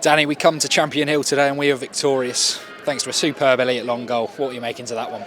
Danny, we come to Champion Hill today and we are victorious thanks to a superb Elliott long goal. What are you making to that one?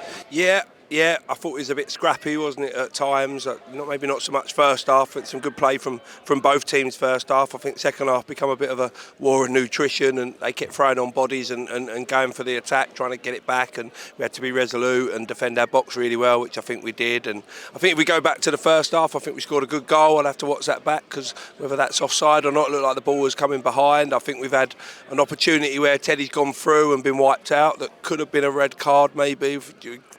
Yeah, I thought it was a bit scrappy, wasn't it, at times? Maybe not so much first half, but some good play from both teams first half. I think second half become a bit of a war of nutrition, and they kept throwing on bodies and going for the attack, trying to get it back, and we had to be resolute and defend our box really well, which I think we did. And I think if we go back to the first half, I think we scored a good goal. I'll have to watch that back, because whether that's offside or not, it looked like the ball was coming behind. I think we've had an opportunity where Teddy's gone through and been wiped out that could have been a red card maybe,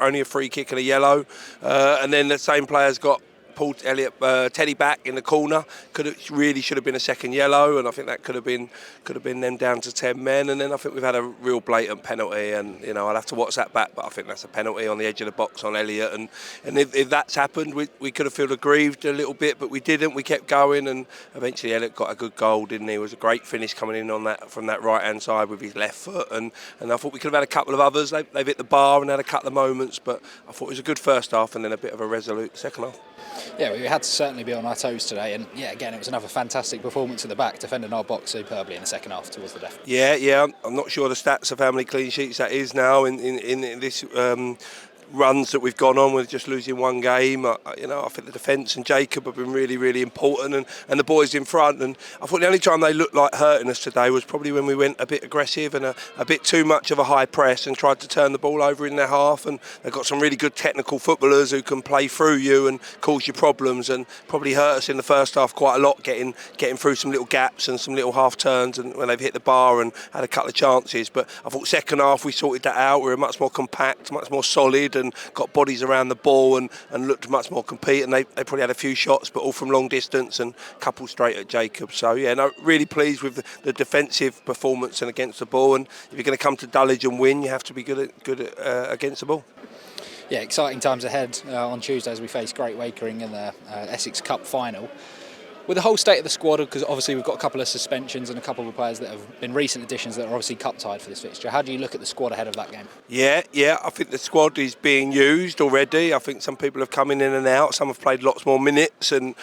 only a free kick and a yellow, and then the same players got pulled Teddy back in the corner. Should have been a second yellow, and I think that could have been them down to 10 men. And then I think we've had a real blatant penalty, and I'll have to watch that back, but I think that's a penalty on the edge of the box on Elliott, and if that's happened, we could have felt aggrieved a little bit, but we didn't. We kept going, and eventually Elliott got a good goal, didn't he? It was a great finish coming in on that from that right hand side with his left foot, and I thought we could have had a couple of others. They've hit the bar and had a couple of moments, but I thought it was a good first half and then a bit of a resolute second half. Yeah, we had to certainly be on our toes today, and yeah, again, it was another fantastic performance at the back, defending our box superbly in the second half towards the death. Yeah, I'm not sure the stats of how many clean sheets that is now in this runs that we've gone on with just losing one game. I think the defence and Jacob have been really, really important, and the boys in front. And I thought the only time they looked like hurting us today was probably when we went a bit aggressive and a bit too much of a high press and tried to turn the ball over in their half. And they've got some really good technical footballers who can play through you and cause you problems, and probably hurt us in the first half quite a lot, getting through some little gaps and some little half turns, and when they've hit the bar and had a couple of chances. But I thought second half we sorted that out. We were much more compact, much more solid, and got bodies around the ball and looked much more competent. They probably had a few shots, but all from long distance, and a couple straight at Jacob. So really pleased with the defensive performance and against the ball. And if you're going to come to Dulwich and win, you have to be good against the ball. Yeah, exciting times ahead on Tuesday as we face Great Wakering in the Essex Cup final. With the whole state of the squad, because obviously we've got a couple of suspensions and a couple of players that have been recent additions that are obviously cup tied for this fixture, how do you look at the squad ahead of that game? Yeah, I think the squad is being used already. I think some people have come in and out. Some have played lots more minutes, and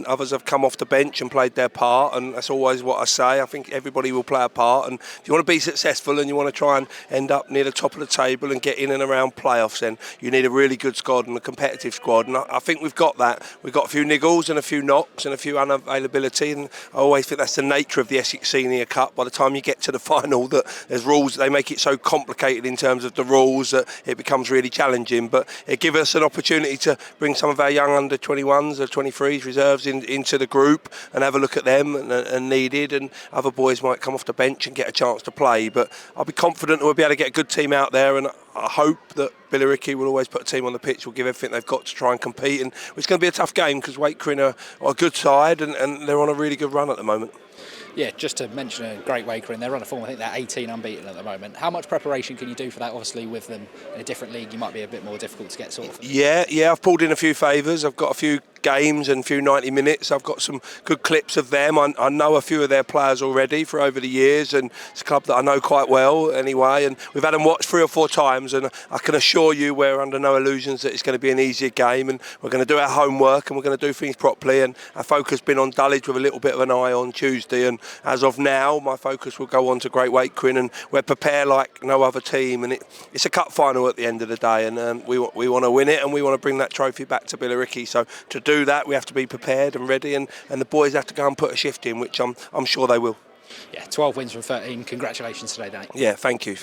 others have come off the bench and played their part, and that's always what I say. I think everybody will play a part, and if you want to be successful and you want to try and end up near the top of the table and get in and around playoffs, then you need a really good squad and a competitive squad, and I think we've got that. We've got a few niggles and a few knocks and a few unavailability, and I always think that's the nature of the Essex Senior Cup. By the time you get to the final, that there's rules, they make it so complicated in terms of the rules that it becomes really challenging, but it gives us an opportunity to bring some of our young under 21s or 23s reserves into the group and have a look at them and needed, and other boys might come off the bench and get a chance to play. But I'll be confident that we'll be able to get a good team out there, and I hope that Billericay will always put a team on the pitch, will give everything they've got to try and compete, and it's going to be a tough game because Wakering are a good side, and they're on a really good run at the moment. Yeah, just to mention a Great Wakering, they're on a form, I think they're 18 unbeaten at the moment. How much preparation can you do for that? Obviously with them in a different league, you might be a bit more difficult to get sorted. Yeah, I've pulled in a few favours. I've got a few games and a few 90 minutes. I've got some good clips of them. I know a few of their players already for over the years, and it's a club that I know quite well anyway, and we've had them watched 3 or 4 times, and I can assure you we're under no illusions that it's going to be an easier game, and we're going to do our homework and we're going to do things properly, and our focus has been on Dulwich with a little bit of an eye on Tuesday, and as of now my focus will go on to Great Wakering, and we're prepared like no other team, and it's a cup final at the end of the day, and we want to win it, and we want to bring that trophy back to Billericay. So to do that we have to be prepared and ready, and the boys have to go and put a shift in, which I'm sure they will. Yeah, 12 wins from 13. Congratulations today, Danny. Yeah, thank you.